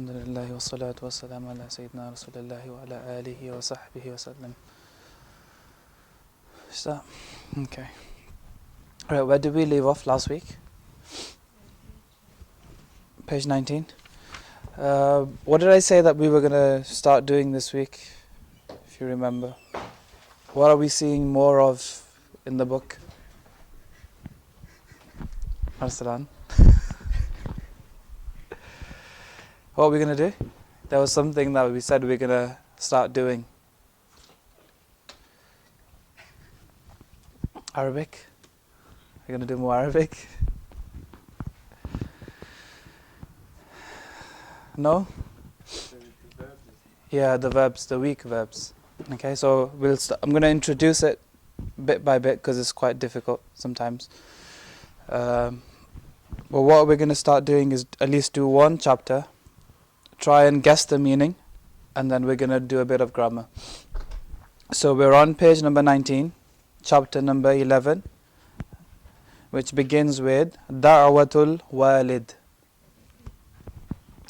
Alhamdulillah wa salatu wa salam ala Sayyidina Rasulullah wa ala alihi wa sahbihi wa sallam. So, okay. Right, where did we leave off last week? Page 19. What did I say that we were going to start doing this week, if you remember? What are we seeing more of in the book? Arsalan. What are we going to do? There was something that we said we're going to start doing. Arabic? We're going to do more Arabic? No? Yeah, the verbs, the weak verbs. Okay, so I'm going to introduce it bit by bit because it's quite difficult sometimes. But what we're going to start doing is at least do one chapter, try and guess the meaning, and then we're going to do a bit of grammar. So we're on page number 19, chapter number 11, which begins with Da'watul Walid.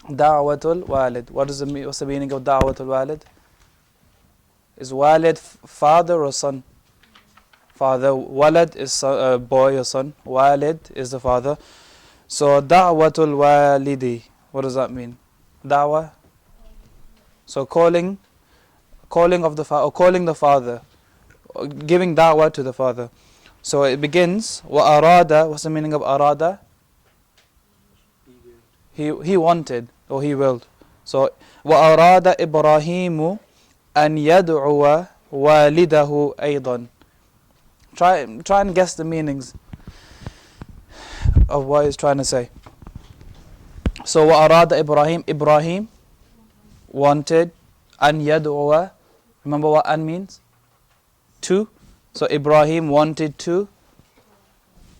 Da'watul Walid. What's the meaning of Da'watul Walid? Is Walid father or son? Father. Walad is boy or son. Walid is the father. So Da'watul Walidi. What does that mean? Da'wah. So calling of the father, or calling the father, or giving da'wah to the father. So it begins. Wa arada. What's the meaning of arada? He wanted or he willed. So wa arada Ibrahimu an yad'uwa walidahu aydan. Try and guess the meanings of what he's trying to say. So wa arada Ibrahim wanted an yad'uwa. Remember what an means? To. So Ibrahim wanted to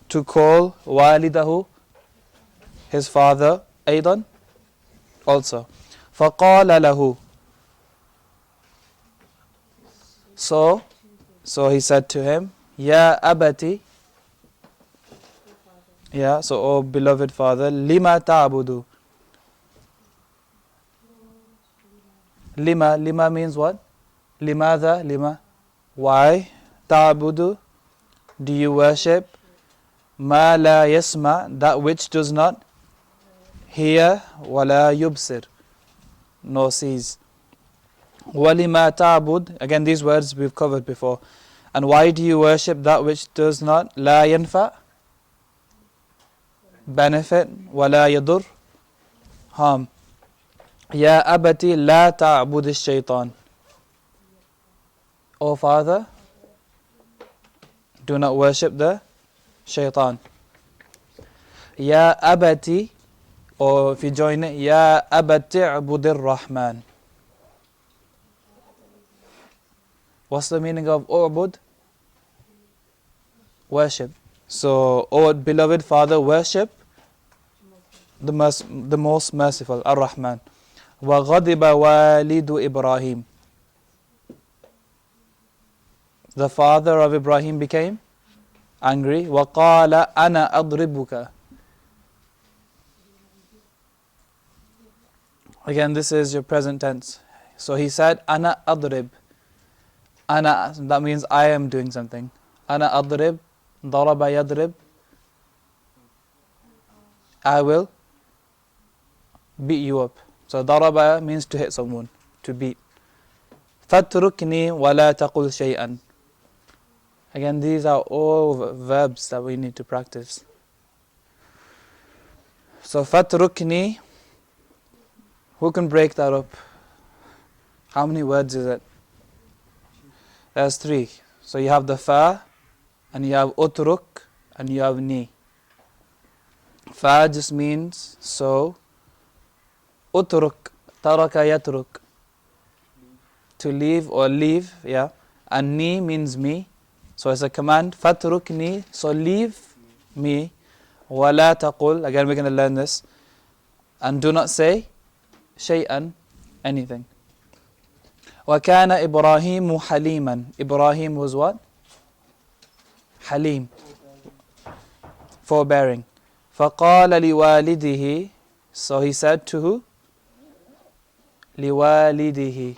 call walidahu, his father, aydan, also. فَقَالَ لَهُ. So he said to him, Ya abati. Yeah, so oh beloved father, lima ta'budu. Lima means what? Limadha, lima. Why? Ta'budu. Do you worship? Ma la yasma, that which does not hear, wala yubsir, nor sees. Walima ta'bud. Again, these words we've covered before. And why do you worship that which does not la yanfa, benefit, wala yadur, harm? Ya abati la ta'bud ash-shaytan. O father, do not worship the shaitan. Ya abati, or if you join it, Ya abati abudir rahman. What's the meaning of u'bud? Worship. So, O beloved father, worship the most merciful, Ar-Rahman. Wa ghadiba walidu Ibrahim. The father of Ibrahim became angry. Wa qala ana adribuka. Again, this is your present tense. So he said, ana adrib. Ana, that means I am doing something. Ana adrib, daraba yadrib. I will beat you up. So daraba means to hit someone, to beat. Fatrukni wa la taqul shay'an. Again, these are all verbs that we need to practice. So fatrukni, who can break that up? How many words is it? There's 3. So you have the fa, and you have utruk, and you have ni. Fa just means so. Utruk, taraka yatruk, to leave or leave, yeah. And ni means me. So it's a command. Fatrukni, so leave me. Wala taqul, again we're going to learn this. And do not say shay'an, anything. وَكَانَ إِبْرَاهِيمُ حَلِيمًا. Ibrahim was what? Halim. Forbearing. فَقَالَ لِوَالِدِهِ. So he said to who? لِوَالِدِهِ.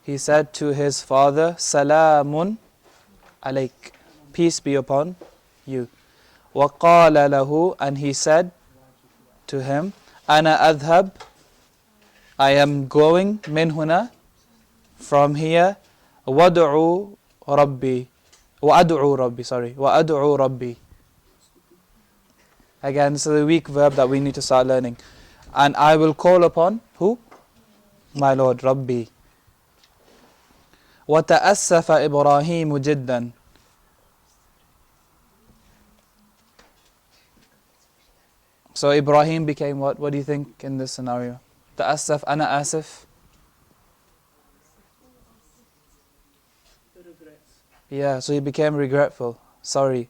He said to his father, Salamun alayk. Peace be upon you. وَقَالَ لَهُ. And he said to him, أَنَا أَذْهَبْ. I am going min huna, from here. وَأَدْعُو رَبِّي. وَأَدْعُو رَبِّي. Again, this is a weak verb that we need to start learning. And I will call upon who? My Lord, Rabbi. وَتَأَسَّفَ إِبْرَاهِيمُ جِدًّا. So Ibrahim became what? What do you think in this scenario? تأسف, أنا آسف. Yeah, so he became regretful, sorry.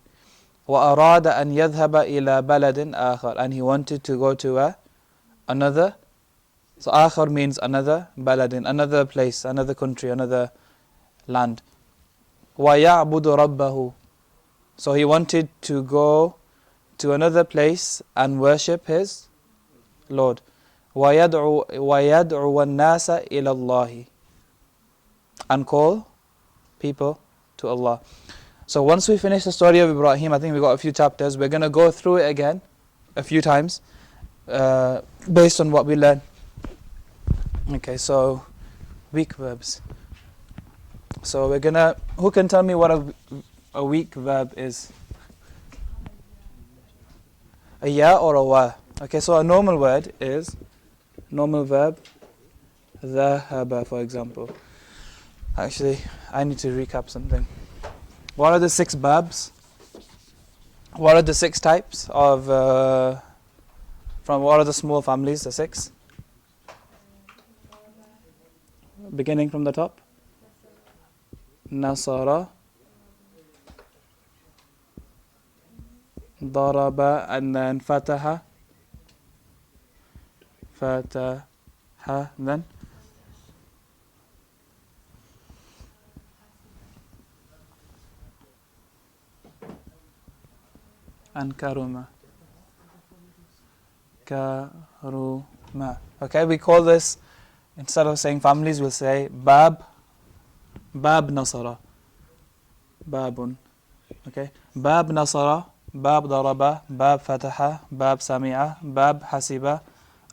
وأراد أن يذهب إلى بلد آخر. And he wanted to go to another. So آخر means another, بلد, another place, another country, another land. وَيَعْبُدُ رَبَّهُ. So he wanted to go to another place and worship his Lord. وَيَدْعُو النَّاسَ إِلَى اللَّهِ. And call people to Allah. So once we finish the story of Ibrahim, I think we got a few chapters. We're going to go through it again a few times based on what we learned. Okay, so weak verbs. So we're going to... Who can tell me what a weak verb is? A ya or a wa? Okay, so a normal word is... Normal verb, ذهب, for example. Actually, I need to recap something. What are the 6 verbs? What are the 6 types of... from what are the small families, the 6? Beginning from the top. Nasara, Daraba, and then Fataha. Fataha, then and Karuma. Karuma. Okay, we call this, instead of saying families, we'll say Bab Nasara. Babun. Okay, Bab Nasara, Bab Daraba, Bab Fataha, Bab Sami'a, Bab Hasiba,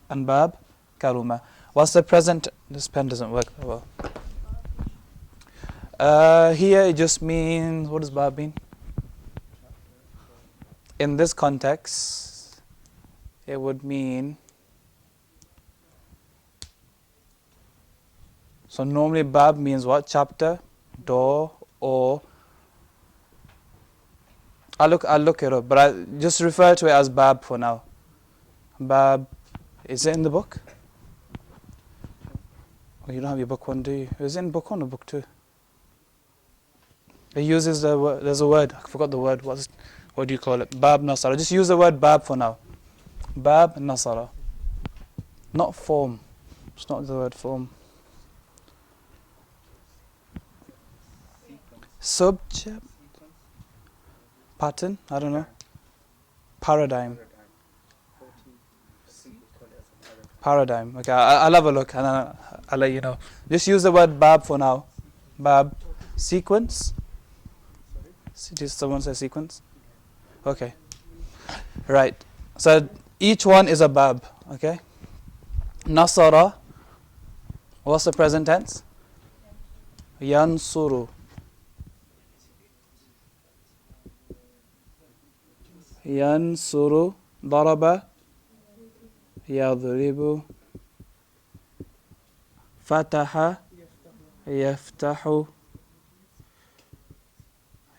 and Bab Karuma. What's the present? This pen doesn't work well. Here it just means, what does Bab mean? In this context, it would mean... So normally Bab means what? Chapter, door, or... I'll look it up, but I just refer to it as Bab for now. Bab, is it in the book? Oh, you don't have your book 1, do you? Is it in book 1 or book 2? It uses the word, there's a word, I forgot the word, what do you call it? Bab Nasara. Just use the word Bab for now. Bab Nasara. Not form. It's not the word form. Subject. Pattern? I don't know. Paradigm. Paradigm. Okay, I'll have a look and I'll let you know. Just use the word Bab for now. Bab. Sequence? Did someone say sequence? Okay. Right. So each one is a Bab. Okay. Nasara. What's the present tense? Yansuru. Yansuru. Daraba. Yadribu. Fataha. Yaftahu.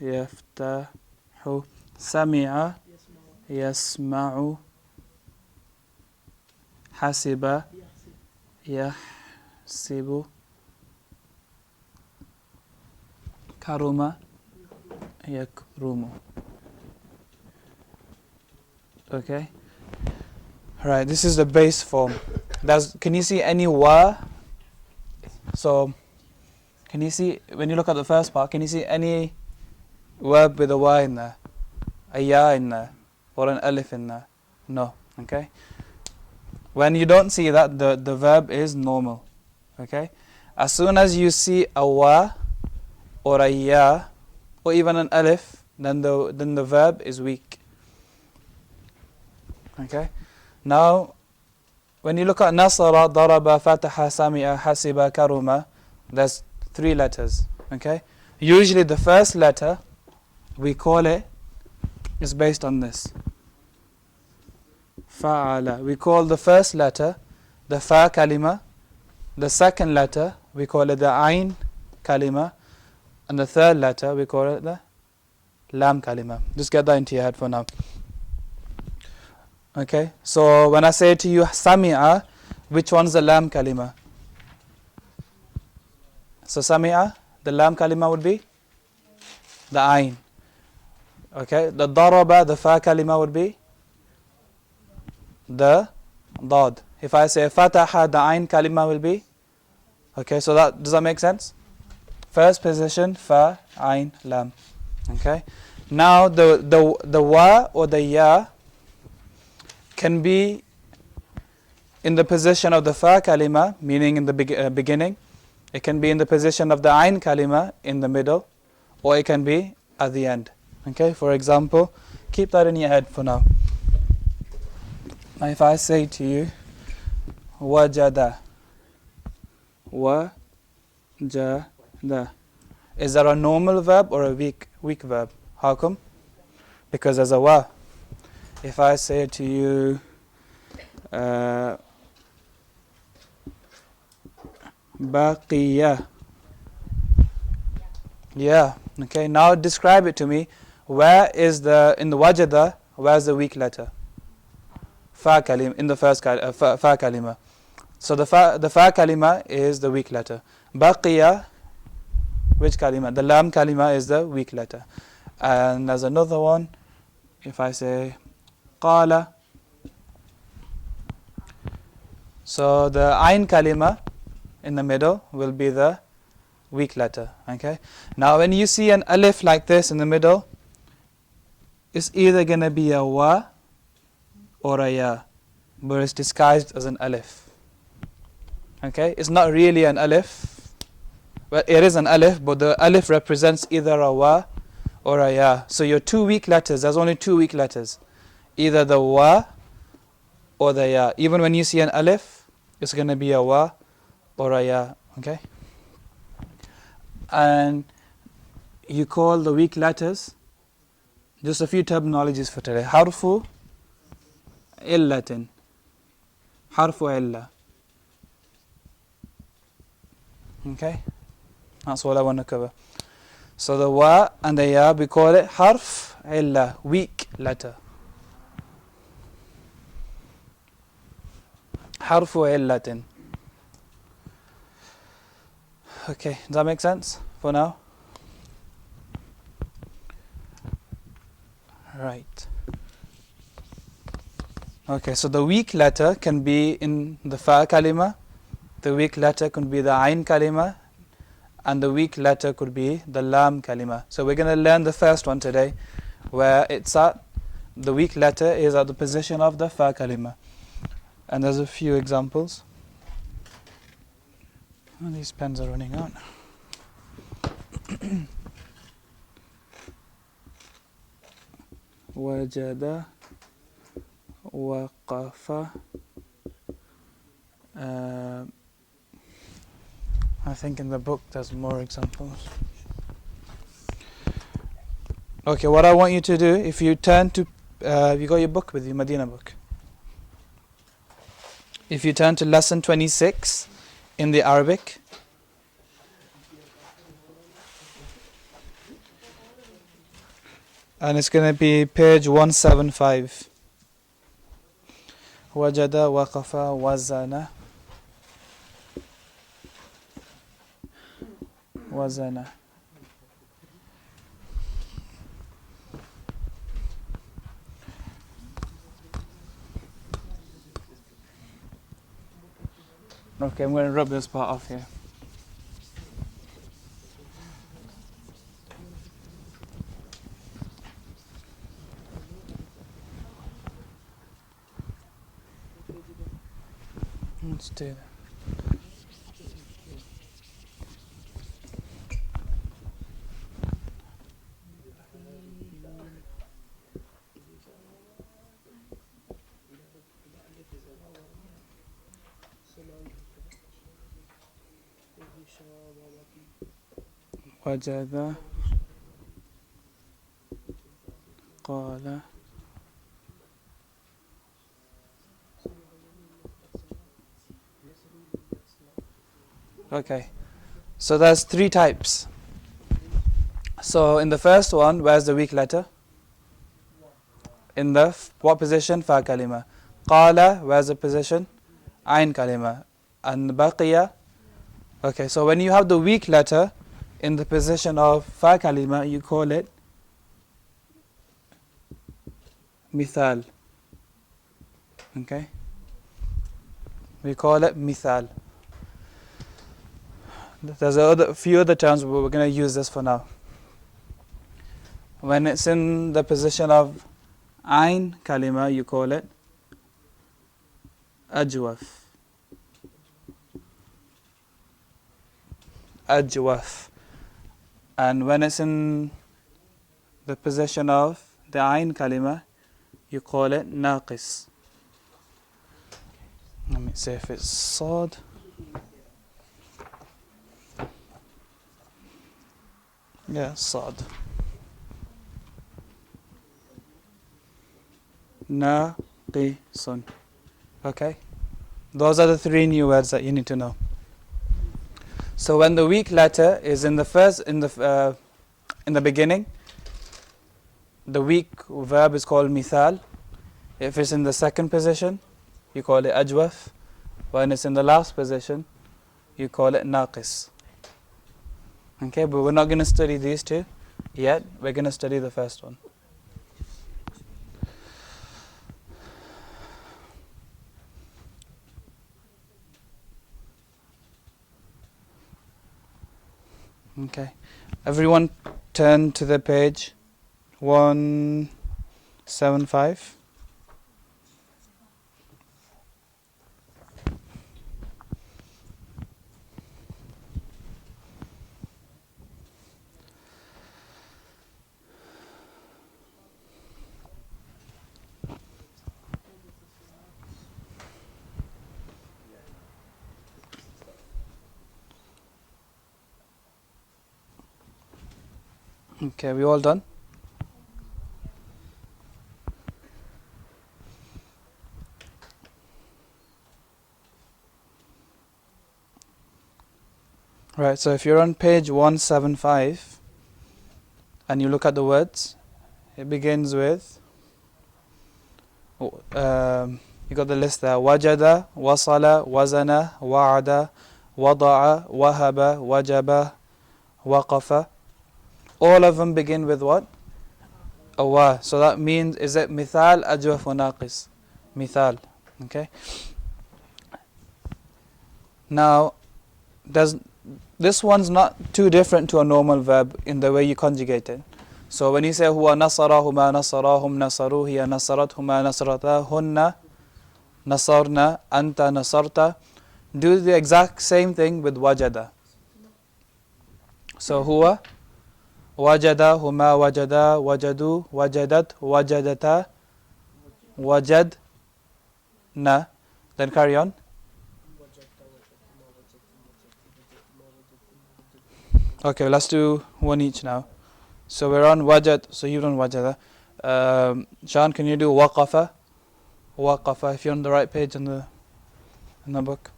Yaftahu. Sami'a. Yasma'u. Hasiba. Yahsibu. Karuma. Yakrumu. Okay. Right, this is the base form. Can you see any wa? So, can you see, when you look at the first part, can you see any verb with a wa in there? A ya in there? Or an alif in there? No. Okay. When you don't see that, the verb is normal. Okay? As soon as you see a wa or a ya or even an alif, then the verb is weak. Okay? Now, when you look at nasara, daraba, fataha, sami'a, hasiba, karuma, there's 3 letters. Okay? Usually the first letter, we call it, is based on this. Fa'ala. We call the first letter the fa kalima. The second letter, we call it the ain kalima. And the third letter, we call it the lam kalima. Just get that into your head for now. Okay, so when I say to you sami'a, which one's the lam kalima? So sami'a, the lam kalima would be the ain. Okay, the daraba, the fa kalima would be the dad. If I say fataha, the ain kalima will be. Okay, so does that make sense? First position, fa, ain, lam. Okay, now the wa or the ya can be in the position of the fa kalima, meaning in the beginning. It can be in the position of the ain kalima in the middle, or it can be at the end. Okay, for example, keep that in your head for now. Now if I say to you, wajada, wajada, is that a normal verb or a weak verb? How come? Because there's a wa. If I say to you, baqiya, yeah, okay, now describe it to me. Where is in the wajada, where's the weak letter? Fa kalim, in the first fa kalima. So the fa kalima is the weak letter. Baqiya, which kalima? The lam kalima is the weak letter. And there's another one. If I say qala, so the ain kalima in the middle will be the weak letter. Okay. Now when you see an alif like this in the middle, it's either going to be a wa or a ya, but it's disguised as an alif. Okay. It's not really an alif. Well, it is an alif, but the alif represents either a wa or a ya. So your 2 weak letters, there's only 2 weak letters. Either the wa or the ya. Even when you see an alif, it's going to be a wa or a ya. Okay? And you call the weak letters, just a few terminologies for today. Harfu illatin. Harfu illa. Okay? That's all I want to cover. So the wa and the ya, we call it harf illa, weak letter. Harfu illatin. Okay, does that make sense for now? Right. Okay, so the weak letter can be in the fa kalima, the weak letter could be the ain kalima, and the weak letter could be the lam kalima. So we're going to learn the first one today, where the weak letter is at the position of the fa kalima. And there's a few examples. Oh, these pens are running out. Wajada, waqafa. I think in the book there's more examples. Okay, what I want you to do, if you turn to, you got your book with you, MadIna book. If you turn to lesson 26 in the Arabic, and it's going to be page 175. Wajada, waqafa, wazana. Wazana. Okay, I'm going to rub this part off here. do. وجد قال. Okay, so there's three types. So in the first one, where's the weak letter? In the what position? Fa kalima. Qala, where's the position? Ain kalima. And baqiya. Okay, so when you have the weak letter in the position of fa kalima, you call it mithal. Okay, we call it mithal. There's a few other terms, but we're going to use this for now. When it's in the position of ain kalima, you call it ajwaf. Ajwaf. And when it's in the position of the ain kalima, you call it naqis. Let me see if it's sad. Yeah, sad. Naqisun. Okay, those are the three new words that you need to know. So when the weak letter is in the beginning, the weak verb is called mithal. If it's in the second position, you call it ajwaf. When it's in the last position, you call it naqis. Okay, but we're not going to study these two yet. We're going to study the first one. Okay, everyone turn to the page 175. Okay, we all done? Right, so if you're on page 175 and you look at the words, it begins with, you got the list there: wajada, wasala, wazana, wa'ada, wada'a, wahaba, wajaba, waqafa. All of them begin with what? A wa. So that means, is it mithal, ajwaf, wa naqis? Mithal. Okay. Now, this one's not too different to a normal verb in the way you conjugate it. So when you say huwa nasarahuma nasarahum nasaru, hiya nasarathuma nasaratahunna nasarna anta nasarta, do the exact same thing with wajada. So huwa wajada, huma wajada, wajadu, wajadat, wajadata, wajadna. Then carry on. Okay, let's do one each now. So we're on wajad, so you've done wajada. Sean, can you do waqafa? Waqafa, if you're on the right page in the book.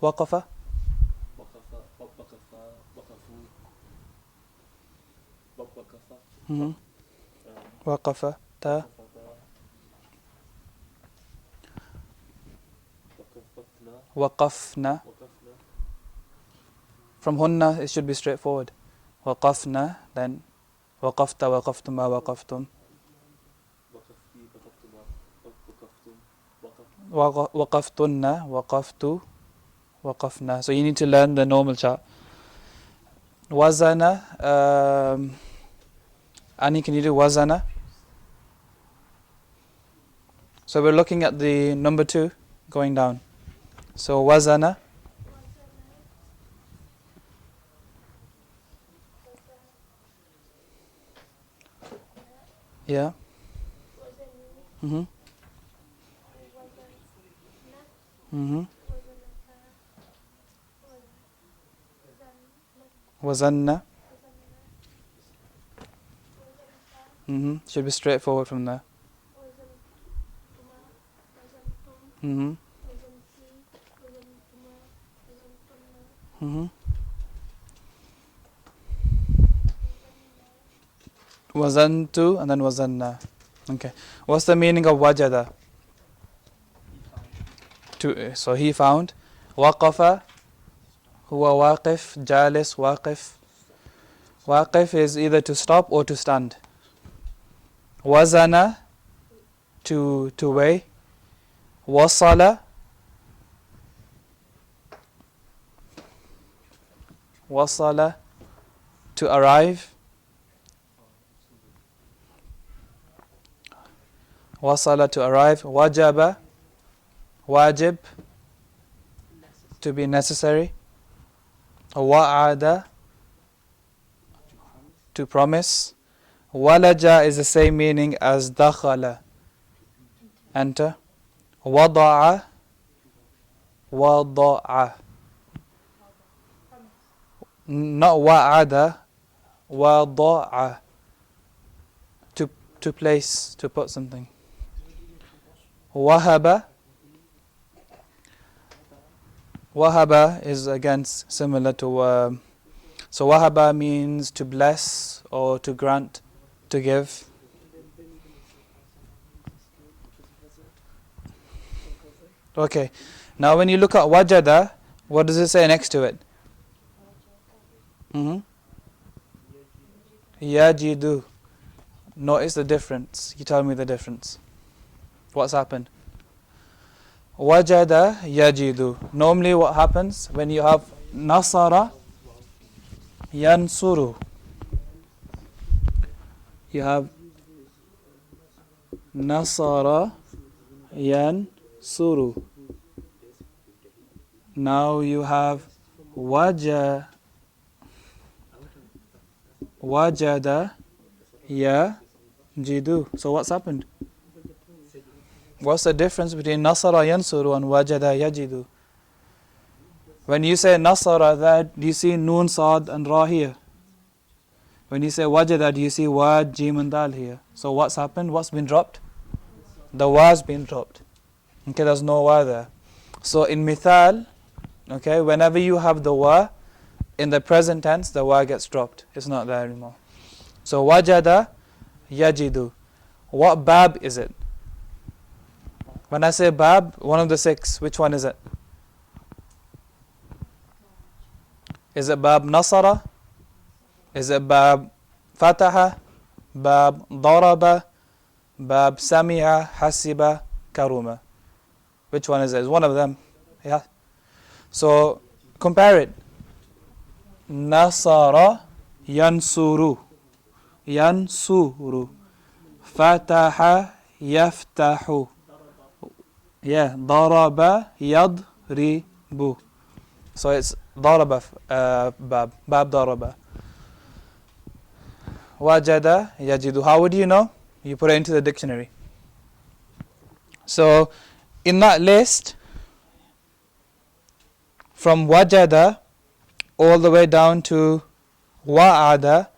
Waqafa? Waqafa, ta. Waqafna. From hunna, it should be straightforward. Waqafna, then waqafta, waqaftuma, waqaftum. Waqaftunna, waqaftu, waqafna. So you need to learn the normal chart. Wazana. Ani, can you do wazana? So we're looking at the number 2 going down. So wazana. Yeah. Mhm. Mhm. Wazanna. Mhm. Should be straightforward from there. Mhm. Mhm. Wazantu and then wazanna. Okay. What's the meaning of wajada? So he found. Waqafa. Huwa waqif. Jalis. Waqif. Waqif is either to stop or to stand. Wazana. To weigh. Wasala. Wasala. To arrive. Wasala to arrive. Wajaba. Wajib. To be necessary. Wa'ada. To promise. Walaja is the same meaning as dakhala. Enter. Wada'a. Wada'a. Not wa'ada. Wada'a. To place, to put something. Wahaba. Wahaba is again similar to so wahaba means to bless or to grant, to give. Okay. Now when you look at wajada, what does it say next to it? Yajidu. Notice the difference. You tell me the difference. What's happened? Wajada yajidu. Normally what happens when you have nasara yansuru. You have nasara yansuru. Now you have wajada yajidu. So what's happened? What's the difference between nasara yansuru and wajada yajidu? When you say nasara, that do you see noon, sad and ra here? When you say wajada, do you see wad, jim and dal here? So what's happened? What's been dropped? The wa's been dropped. Okay, there's no wa there. So in mithal, okay, whenever you have the wa, in the present tense, the wa gets dropped. It's not there anymore. So wajada yajidu. What bab is it? When I say bab, one of the 6, which one is it? Is it bab nasara? Is it bab fataha? Bab daraba? Bab sami'a, hasiba, karuma? Which one is it? It's one of them. Yeah. So compare it. Nasara yansuru. Yansuru. Fataha yaftahu. Yeah, daraba yadribu. So it's daraba bab daraba. Wajada yajidu. How would you know? You put it into the dictionary. So in that list, from wajada all the way down to wa'ada,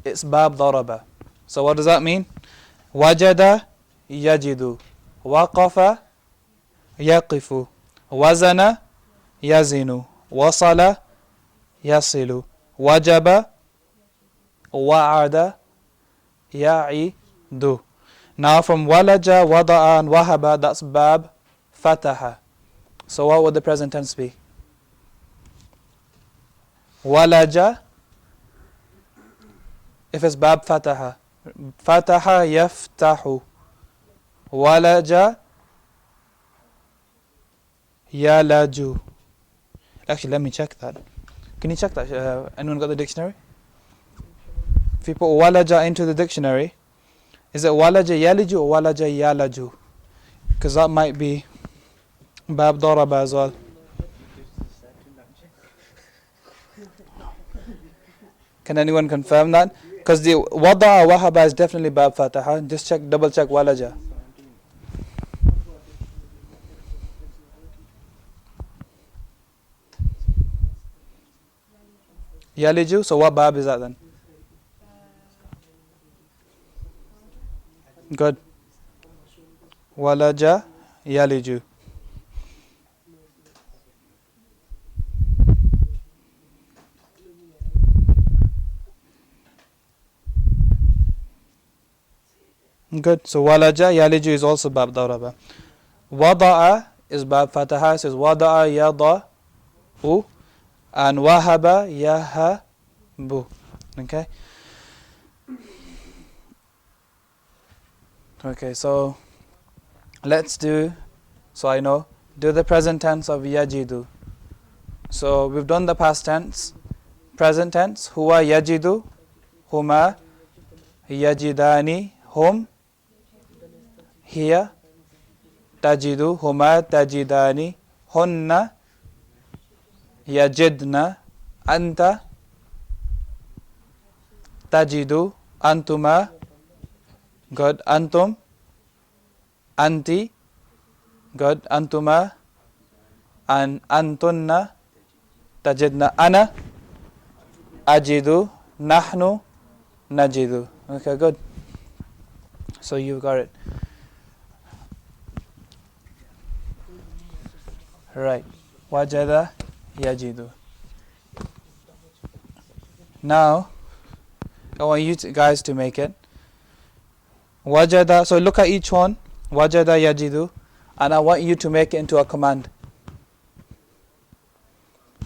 it's bab daraba. So what does that mean? Wajada yajidu. Waqafa yaqifu. Wazana yazinu. Wasala yasilu. Wajaba wa'ada ya'idu. Now from walaja, wada'a and wahaba, that's bab fataha. So what would the present tense be? Walaja, if it's bab fataha. Fataha yaftahu. Walaja yalaju. Actually, let me check that. Can you check that? Anyone got the dictionary? If you put walaja into the dictionary, is it walaja yaliju or walaja yalaju? Because that might be bab daraba as well. Can anyone confirm that? Because the wada'a wahaba is definitely bab fataha. Just check, double check walaja. Yaliju, so what bab is that then? Good. Walaja yaliju. Good. So walaja yaliju is also bab daraba. Wada'a is bab fataha. It says wada'a yada'u. And wahaba yahabu. Okay. Okay, so let's do, so I know, do the present tense of yajidu. So we've done the past tense. Present tense, huwa yajidu, huma yajidani, hum, hiya, tajidu, huma tajidani, hunna, yajidna, anta, tajidu, antuma, good, antum, anti, good, antuma, and antunna, tajidna, ana, ajidu, nahnu, najidu. Okay, good. So you've got it. Right. Wajada yajidu. Now, I want you guys to make it. Wajada, so look at each one. Wajada yajidu. And I want you to make it into a command.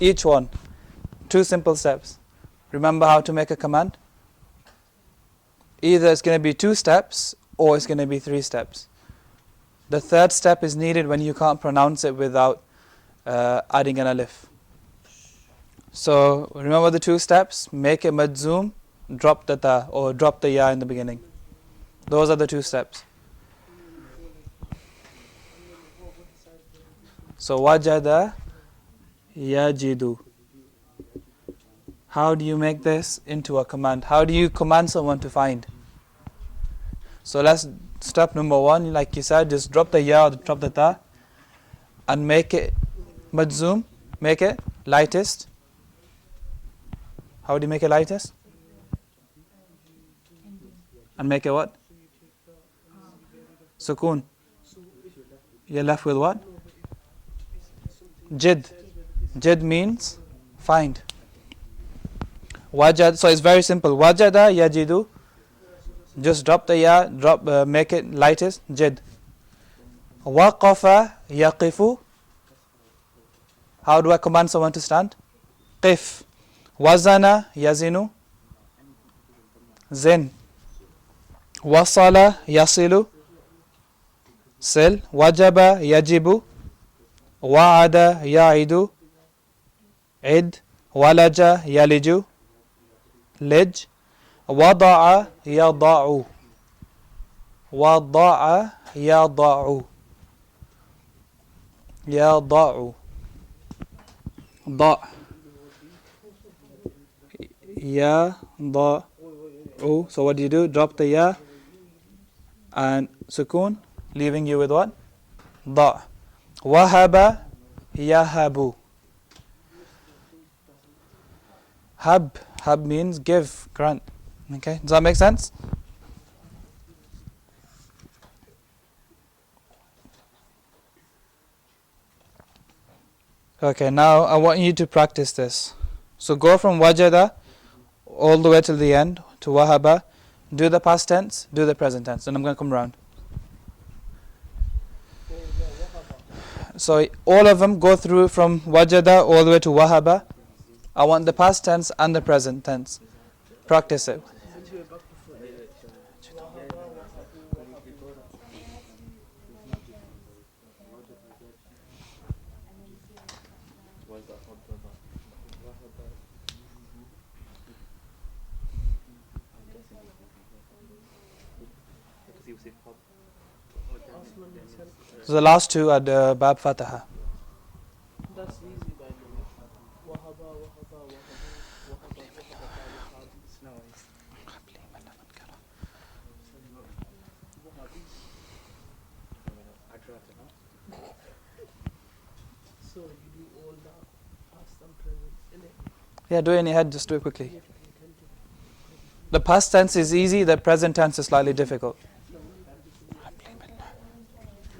Each one. 2 simple steps. Remember how to make a command? Either it's going to be 2 steps or it's going to be 3 steps. The 3rd step is needed when you can't pronounce it without adding an alif. So remember the 2 steps. Make it madzum, drop the ta or drop the ya in the beginning. Those are the 2 steps. So wajada yajidu. How do you make this into a command? How do you command someone to find? So let's step number 1, like you said, just drop the ya or drop the ta and make it madzum, make it lightest. How do you make it lightest? And make it what? Sukoon. You're left with what? Jid. Jid means find. Wajad, so it's very simple. Wajada yajidu. Just drop the ya, make it lightest. Jid. Waqafa yaqifu. How do I command someone to stand? Qif. Wazana yazinu. Zin. Wasala yasilu. Sil. Wajaba yajibu. Wa'ada ya'idu. Id. Walaja yaliju. Lij. Wada'a yada'u. Wada'a yada'u. Yada'u. Da. Ya, da, u. So what do? Drop the ya and sukoon, leaving you with what? Da. Wahaba yahabu. Hab. Hab means give, grant. Okay, does that make sense? Okay, now I want you to practice this. So go from wajada all the way till the end to wahaba. Do the past tense, do the present tense. And I'm going to come around. So all of them go through from wajada all the way to wahaba. I want the past tense and the present tense. Practice it. So the last two are the Bab Fataha. That's easy, by the way. Wahaba, wahaba, wahabu, wahaba, wahabata, wahabi. Wahabi. So you do all the past and present, innit? Yeah, do it in your head, just do it quickly. You have to be attentive. The past tense is easy, the present tense is slightly difficult. No, you have to be you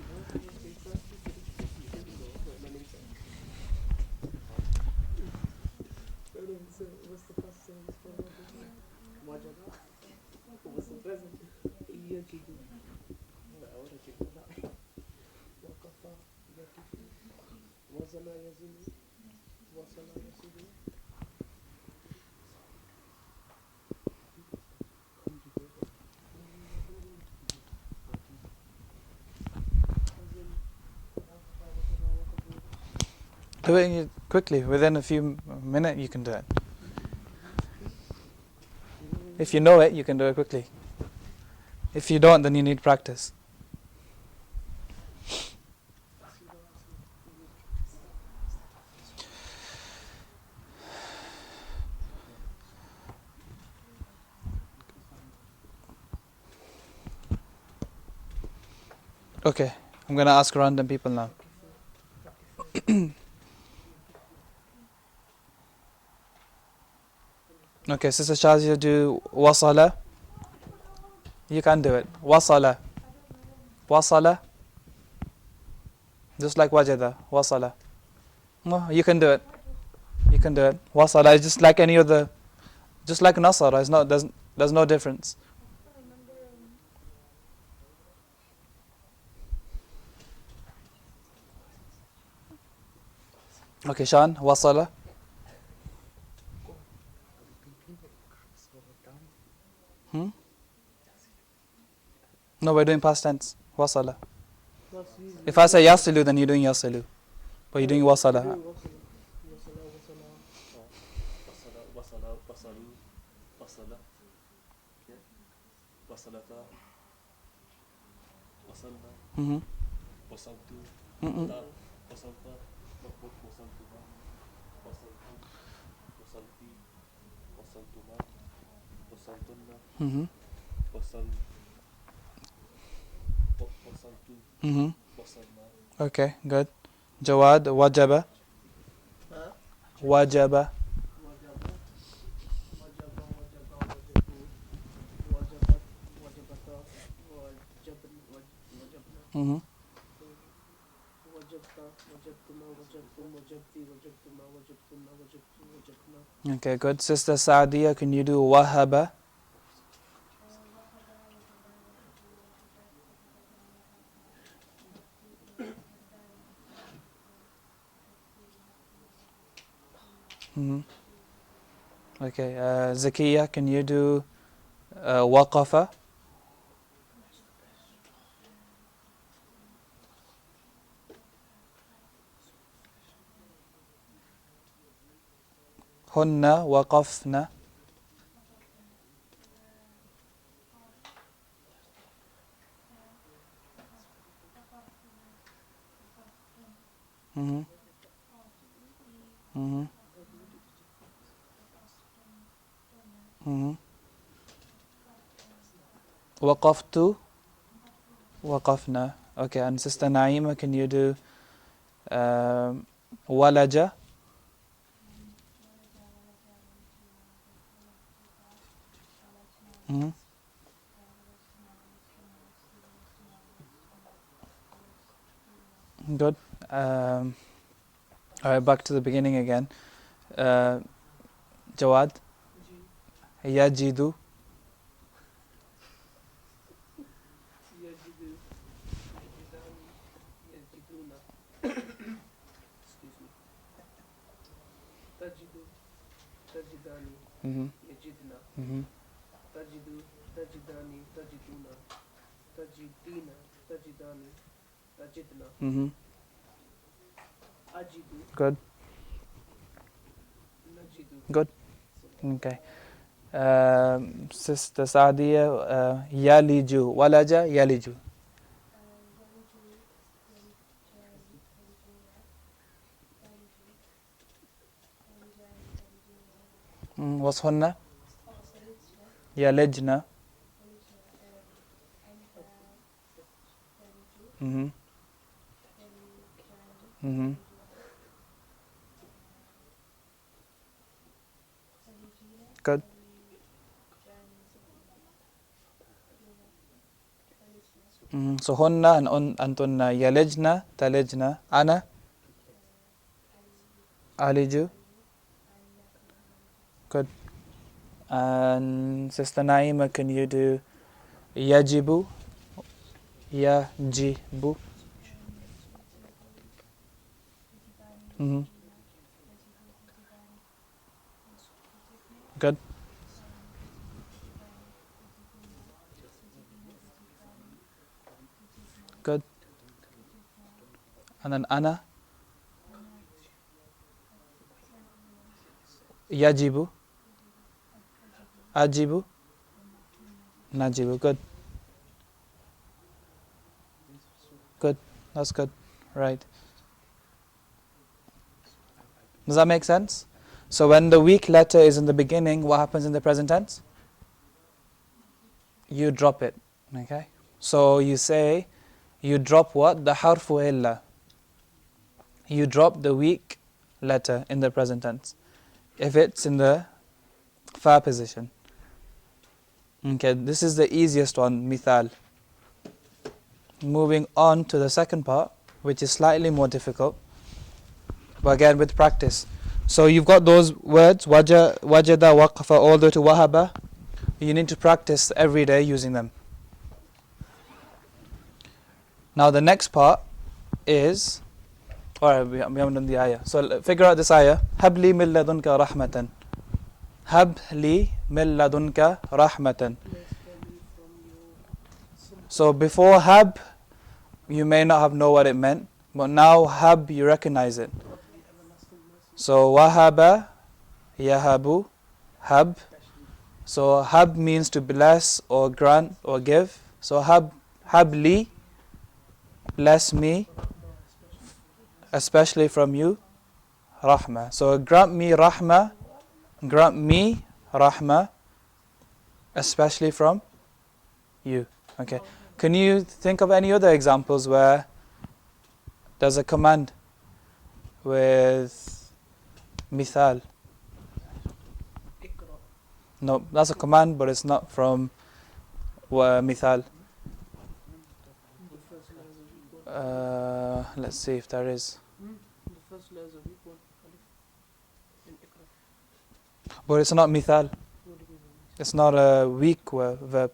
don't have to say first, you can go. Let me say. So what's the past tense for wajaba? What's the present? Yajidu. Waqafa, yaqifu. Wazana, yazinu. Wasala, yasidu. Do it quickly, within a few minutes you can do it. If you know it, you can do it quickly. If you don't, then you need practice. Okay, I'm going to ask random people now. Okay, Sister Shazia, do wasala. You can do it. Wasala. Wasala. Just like wajada. Wasala. No, you can do it. You can do it. Wasala is just like any other, just like nasara. It's not. There's no difference. Okay, Shan. Wasala. No, we're doing past tense. Wasala. If I say yasilu, then you're doing yasilu. But you're doing wasala. Mm-hmm. Mm-mm. Mm-hmm. Mm-hmm. Okay, good. Jawad, wajaba. Wajaba. Mm-hmm. Okay, good. Sister Saadia, can you do wahaba? Mm-hmm. Okay, Zakiya, can you do waqafa? Hunna waqafna. Mm-hmm. Mm-hmm. Mm-hmm. Waqaftu. Waqafna. Okay, and Sister Naima, can you do walaja? Mm-hmm. Good. All right, back to the beginning again. Jawad, yajidu. Tajidani, Mm-hmm. yajidna, Mm-hmm. tajidu, tajidani, tajiduna, tajidina, tajidani, tajidna, Mm-hmm. ajidu, Good. najidu. Good. Okay. Sister Sadia, Yaliju, Walaja, Yaliju. What's Hunna? Yalijna. Mm-hmm. Mm-hmm. Good. So Hunna and Antunna, Yalijna, Talijna, Ana, Aliju. Good. And Sister Naima, can you do Yajibu? Yajibu. Mm-hmm. Good. Good. And then Ana, Yajibu, Ajibu, Najibu. Good. Good. That's good. Right. Does that make sense? So when the weak letter is in the beginning, what happens in the present tense? You drop it. Okay? So you say, you drop what? The harfu illa. You drop the weak letter in the present tense. If it's in the fa position. Okay, this is the easiest one, mithal. Moving on to the second part, which is slightly more difficult, but again with practice. So you've got those words, wajada, waqfa, all the way to wahaba. You need to practice every day using them. Now the next part is, alright, we haven't done the ayah. So figure out this ayah. Habli min ladunka rahmatan. Habli min ladunka rahmatan. So before hab, you may not have known what it meant, but now hab, you recognize it. So wahaba, yahabu, hab. So hab means to bless or grant or give. So habli, bless me, especially from you, rahma. So grant me rahma, especially from you. Okay. Can you think of any other examples where there's a command with mithal? No, that's a command, but it's not from mithal. Let's see if there is. But it's not mithal. It's not a weak verb.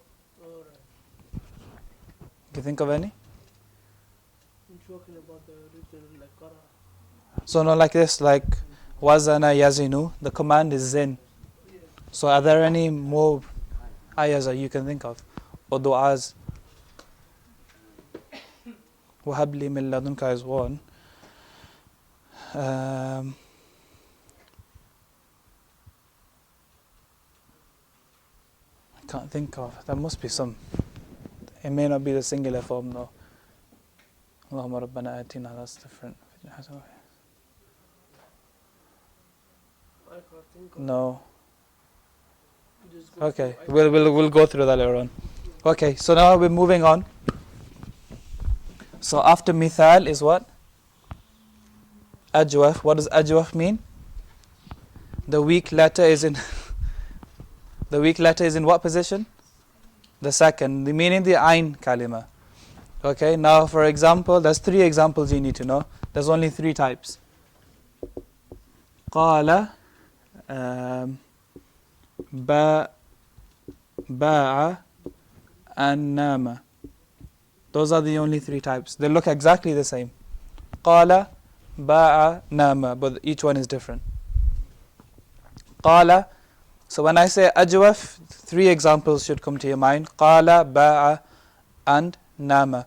Can you think of any? So not like this, like wazana yazinu. The command is zin. So are there any more ayahs that you can think of? Or du'as? Wahabli min ladunka is one. I can't think of. There must be some. It may not be the singular form though. Allahumma rabbana atina, that's different. No. Okay, we'll go through that later on. Okay, so now we're moving on. So after mithal is what? Ajwaf. What does ajwaf mean? The weak letter is in the weak letter is in what position? The second, meaning the ain kalima. Okay, now for example, there's 3 examples you need to know. There's only 3 types. Qala, ba'a, and nama. Those are the only 3 types. They look exactly the same. Qala, ba'a, nama, but each one is different. Qala. So when I say ajwaf, 3 examples should come to your mind. Qala, ba'a, and nama.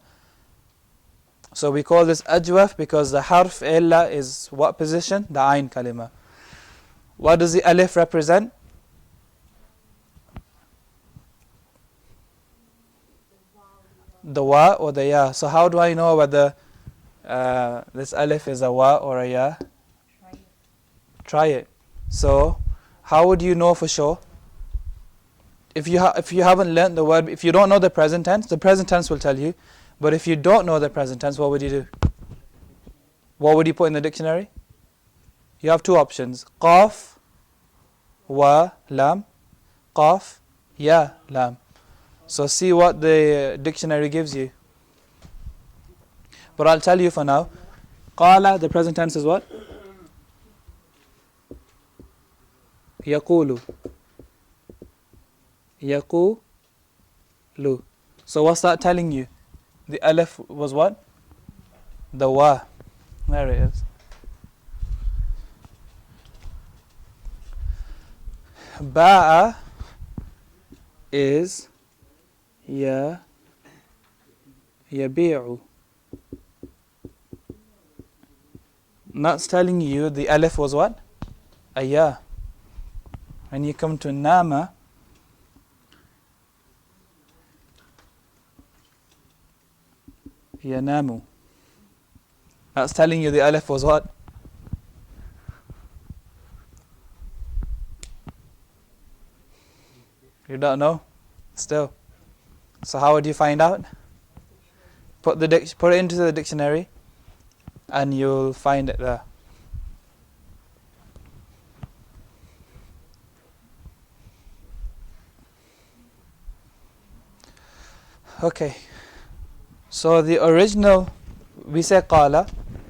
So we call this ajwaf because the harf illa is what position? The ain kalima. What does the alif represent? The wa or the ya. So how do I know whether this alif is a wa or a ya? Try it. So how would you know for sure? If you haven't learnt the word, if you don't know the present tense will tell you. But if you don't know the present tense, what would you do? What would you put in the dictionary? You have two options: qaf, wa, lam, qaf, ya, lam. So see what the dictionary gives you. But I'll tell you for now. Qala, the present tense is what? Yaqulu. Yaqulu. So what's that telling you? The alif was what? The wa. There it is. Ba'a is ya, yabi'u. That's telling you the alif was what? A ya. When you come to nama, yanamu. That's telling you the alif was what? You don't know? Still. So how would you find out? Put it into the dictionary and you'll find it there. Okay. So the original, we say qala,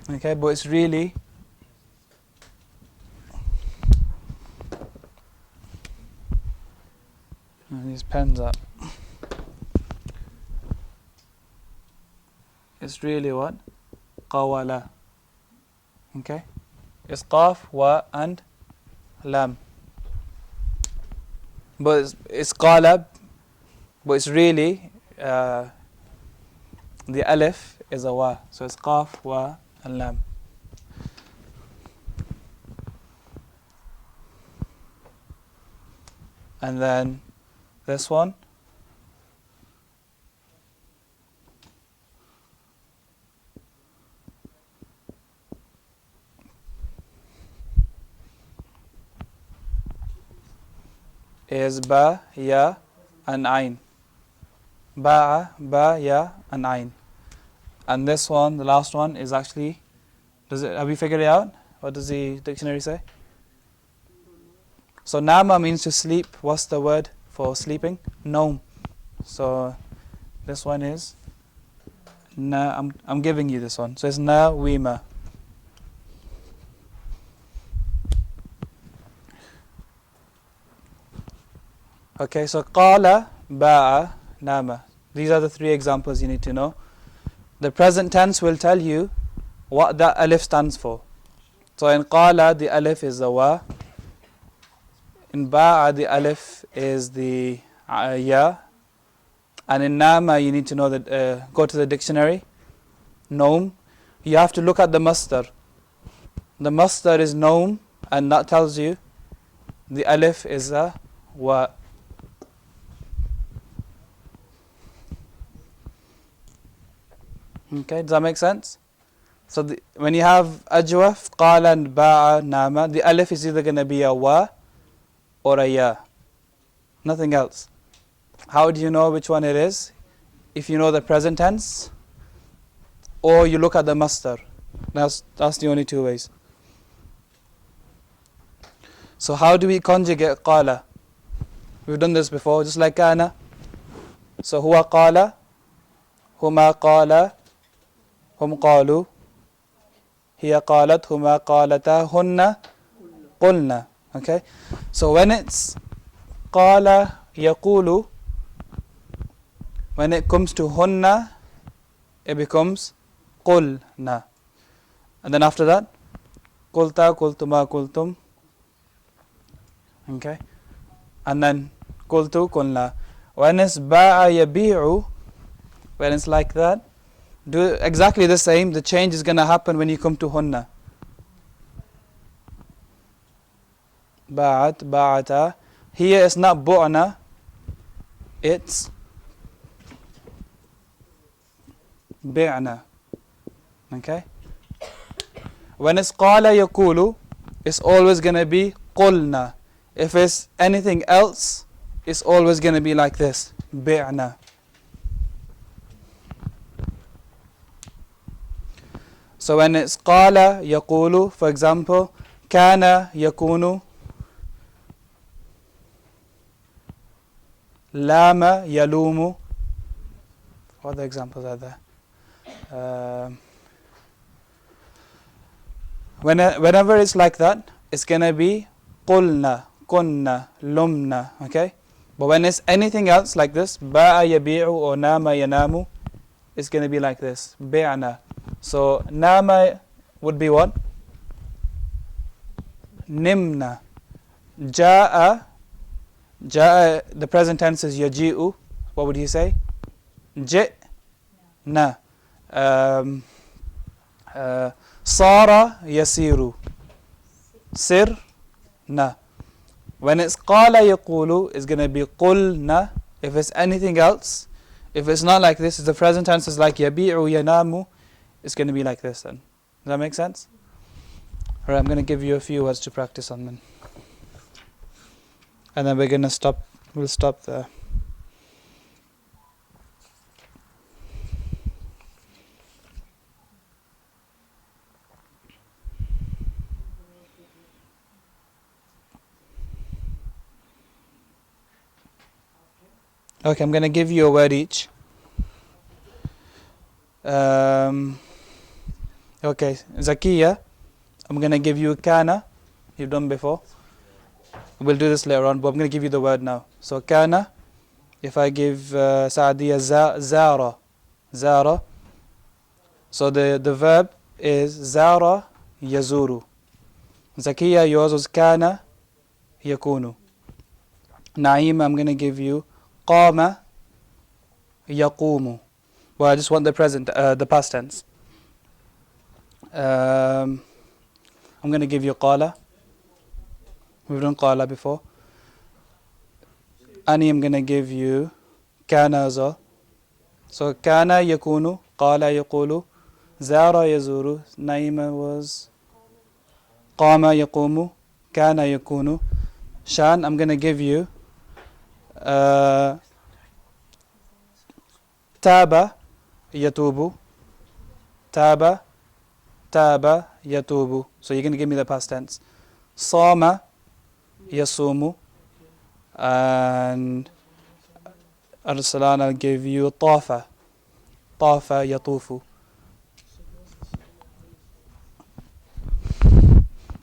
okay, but it's really these pens up. It's really what? Qawala. Okay? It's qaf, wa, and lam. But it's qala, but it's really the alif is a wa. So it's qaf, wa, and lam. And then this one is ba, ya, and ain. Ba, ya, and ain. And this one, the last one, is actually, have we figured it out? What does the dictionary say? So nama means to sleep. What's the word for sleeping? Naum. So this one is I'm giving you this one. So it's nawima. Okay, so qala, ba'a, nama. These are the three examples you need to know. The present tense will tell you what that alif stands for. So in qala, the alif is the wa. In ba'a, the alif is the ya. And in nama, you need to know that, go to the dictionary. Naum. You have to look at the masdar. The masdar is naum, and that tells you the alif is a wa. Okay, does that make sense? So when you have ajwaf, qala, and ba'a, nama, the alif is either going to be a wa or a ya. Nothing else. How do you know which one it is? If you know the present tense, or you look at the masdar. That's the only two ways. So how do we conjugate qala? We've done this before, just like kana. So huwa qala, huma qala, hum qalu, hiya qalat, huma qalata, hunna qulna. Okay? So when it's qala yaqulu, when it comes to hunna, it becomes qulna. And then after that, qulta, qultuma, qultum. Okay? And then qultu, qulna. When it's ba'a yabi'u, when it's like that, do exactly the same. The change is going to happen when you come to hunna. Ba'at, ba'ata. Here it's not bu'na, it's bi'na. Okay? When it's qala yaqulu, it's always going to be qulna. If it's anything else, it's always going to be like this, bi'na. So when it's qala yaqulu, for example, kana yakunu, lama yalumu. What other examples are there? Whenever it's like that, it's going to be qulna, kunna, lumna, okay? But when it's anything else like this, ba'a yabi'u or nama yanamu, it's going to be like this, bi'na. So nama would be what? Nimna. Ja'a, the present tense is yaji'u. What would you say? Ji'na. Sara yasiru. Sirna. When it's qala yaqulu, it's going to be qulna. If it's anything else, if it's not like this, if the present tense is like yabi'u yanamu, it's going to be like this then. Does that make sense? Alright, I'm going to give you a few words to practice on then. And then we're going to stop, we'll stop there. Okay, I'm going to give you a word each. Okay, Zakiya, I'm going to give you kana. You've done before. We'll do this later on, but I'm going to give you the word now. So kana, if I give Saadiya zara, zara. So the verb is zara yazuru. Zakiya, yours was kana yakunu. Naima, I'm going to give you qama yaqumu. Well, I just want the past tense. I'm going to give you qala. We've done qala before. Ani, I'm going to give you kana as well. So kana yakunu, qala yaqulu, zara yazuru. Naima was qama yaqumu, kana yakunu. Shan, I'm going to give you taba yatubu, taba yatubu. So you're going to give me the past tense. Sama yasumu, and Arsalan, I'll give you tafa yatufu.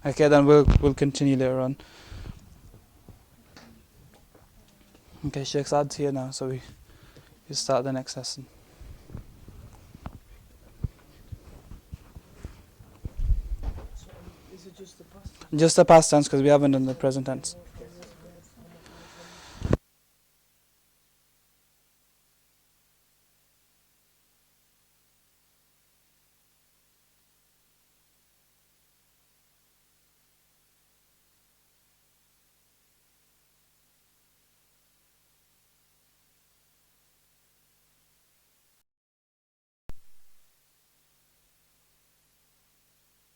Okay, then we'll continue later on. Okay, Sheikh Saad's here now, so we start the next lesson. Is it just the past? Just the past tense, because we haven't done the present tense.